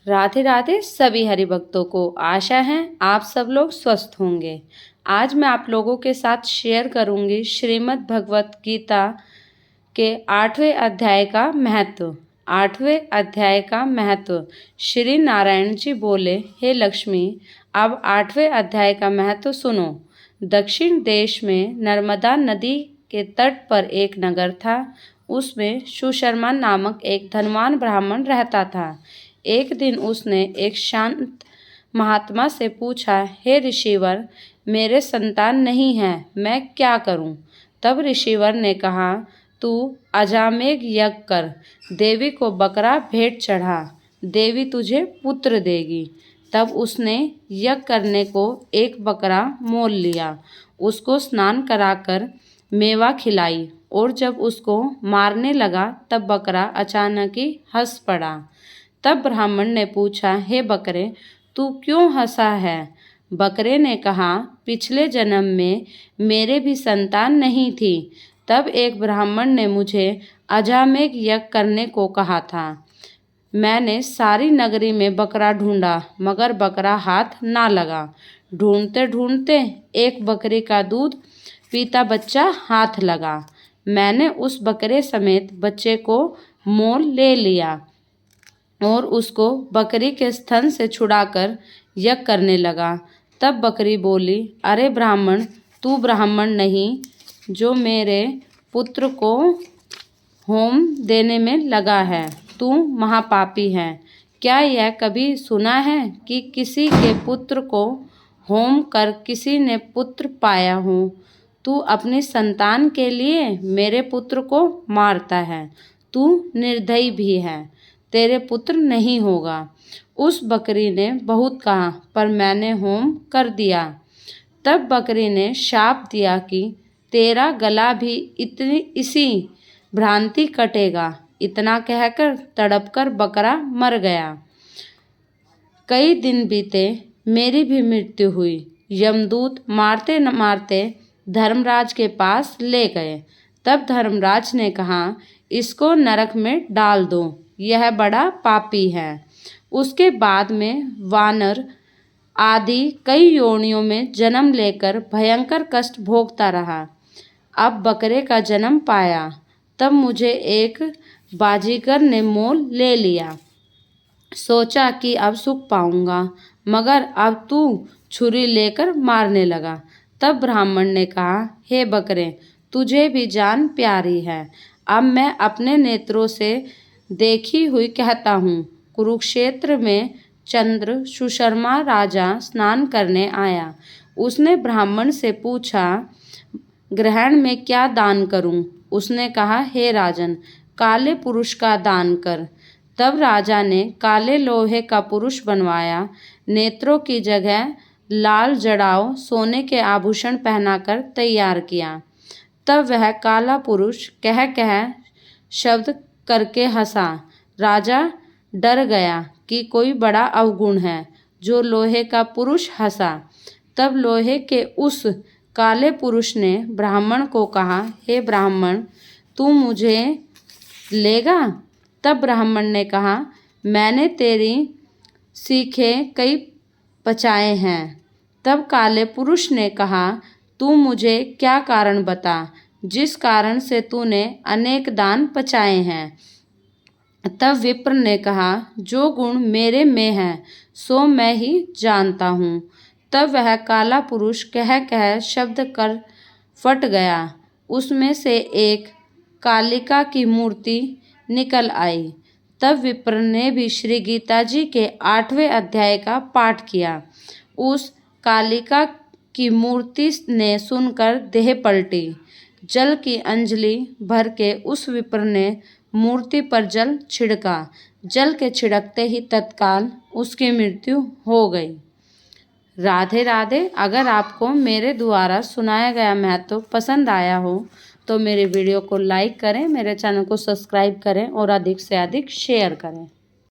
राधे राधे सभी हरि भक्तों को। आशा है आप सब लोग स्वस्थ होंगे। आज मैं आप लोगों के साथ शेयर करूंगी श्रीमद् भगवत गीता के 8वें अध्याय का महत्व। 8वें अध्याय का महत्व। श्री नारायण जी बोले, हे लक्ष्मी, अब 8वें अध्याय का महत्व सुनो। दक्षिण देश में नर्मदा नदी के तट पर एक नगर था। उसमें सुशर्मा नामक एक धनवान ब्राह्मण रहता था। एक दिन उसने एक शांत महात्मा से पूछा, हे ऋषिवर, मेरे संतान नहीं है, मैं क्या करूं? तब ऋषिवर ने कहा, तू अजामेघ यज्ञ कर, देवी को बकरा भेंट चढ़ा, देवी तुझे पुत्र देगी। तब उसने यज्ञ करने को एक बकरा मोल लिया, उसको स्नान कराकर मेवा खिलाई और जब उसको मारने लगा तब बकरा अचानक ही हंस पड़ा। तब ब्राह्मण ने पूछा, हे बकरे, तू क्यों हंसा है? बकरे ने कहा, पिछले जन्म में मेरे भी संतान नहीं थी। तब एक ब्राह्मण ने मुझे अजामेघ यज्ञ करने को कहा था। मैंने सारी नगरी में बकरा ढूंढा मगर बकरा हाथ ना लगा। ढूंढते ढूंढते एक बकरी का दूध पीता बच्चा हाथ लगा। मैंने उस बकरे समेत बच्चे को मोल ले लिया और उसको बकरी के स्तन से छुड़ाकर यज्ञ करने लगा। तब बकरी बोली, अरे ब्राह्मण, तू ब्राह्मण नहीं जो मेरे पुत्र को होम देने में लगा है, तू महापापी है। क्या यह कभी सुना है कि किसी के पुत्र को होम कर किसी ने पुत्र पाया हो? तू अपनी संतान के लिए मेरे पुत्र को मारता है। तू निर्दयी भी है, तेरे पुत्र नहीं होगा। उस बकरी ने बहुत कहा, पर मैंने होम कर दिया। तब बकरी ने शाप दिया कि तेरा गला भी इसी भ्रांति कटेगा। इतना कहकर तड़पकर बकरा मर गया। कई दिन बीते, मेरी भी मृत्यु हुई। यमदूत मारते न मारते धर्मराज के पास ले गए। तब धर्मराज ने कहा, इसको नरक में डाल दो, यह बड़ा पापी है। उसके बाद में वानर आदि कई योनियों में जन्म लेकर भयंकर कष्ट भोगता रहा। अब बकरे का जन्म पाया। तब मुझे एक बाजीगर ने मोल ले लिया। सोचा कि अब सुख पाऊंगा, मगर अब तू छुरी लेकर मारने लगा। तब ब्राह्मण ने कहा, हे बकरे, तुझे भी जान प्यारी है। अब मैं अपने नेत्रों से देखी हुई कहता हूँ, कुरुक्षेत्र में चंद्र सुशर्मा राजा स्नान करने आया। उसने ब्राह्मण से पूछा, ग्रहण में क्या दान करूं? उसने कहा, हे राजन, काले पुरुष का दान कर। तब राजा ने काले लोहे का पुरुष बनवाया। नेत्रों की जगह लाल जड़ाओ सोने के आभूषण पहनाकर तैयार किया। तब वह काला पुरुष कह कह शब्द करके हंसा। राजा डर गया कि कोई बड़ा अवगुण है जो लोहे का पुरुष हंसा। तब लोहे के उस काले पुरुष ने ब्राह्मण को कहा, हे ब्राह्मण, तू मुझे लेगा? तब ब्राह्मण ने कहा, मैंने तेरी सीखें कई पचाए हैं। तब काले पुरुष ने कहा, तू मुझे क्या कारण बता, जिस कारण से तूने अनेक दान पचाए हैं। तब विप्र ने कहा, जो गुण मेरे में है सो मैं ही जानता हूँ। तब वह काला पुरुष कह कह शब्द कर फट गया। उसमें से एक कालिका की मूर्ति निकल आई। तब विप्र ने भी श्री गीता जी के 8वें अध्याय का पाठ किया। उस कालिका की मूर्ति ने सुनकर देह पलटी। जल की अंजलि भर के उस विप्र ने मूर्ति पर जल छिड़का। जल के छिड़कते ही तत्काल उसकी मृत्यु हो गई। राधे राधे। अगर आपको मेरे द्वारा सुनाया गया महत्व पसंद आया हो तो मेरे वीडियो को लाइक करें, मेरे चैनल को सब्सक्राइब करें और अधिक से अधिक शेयर करें।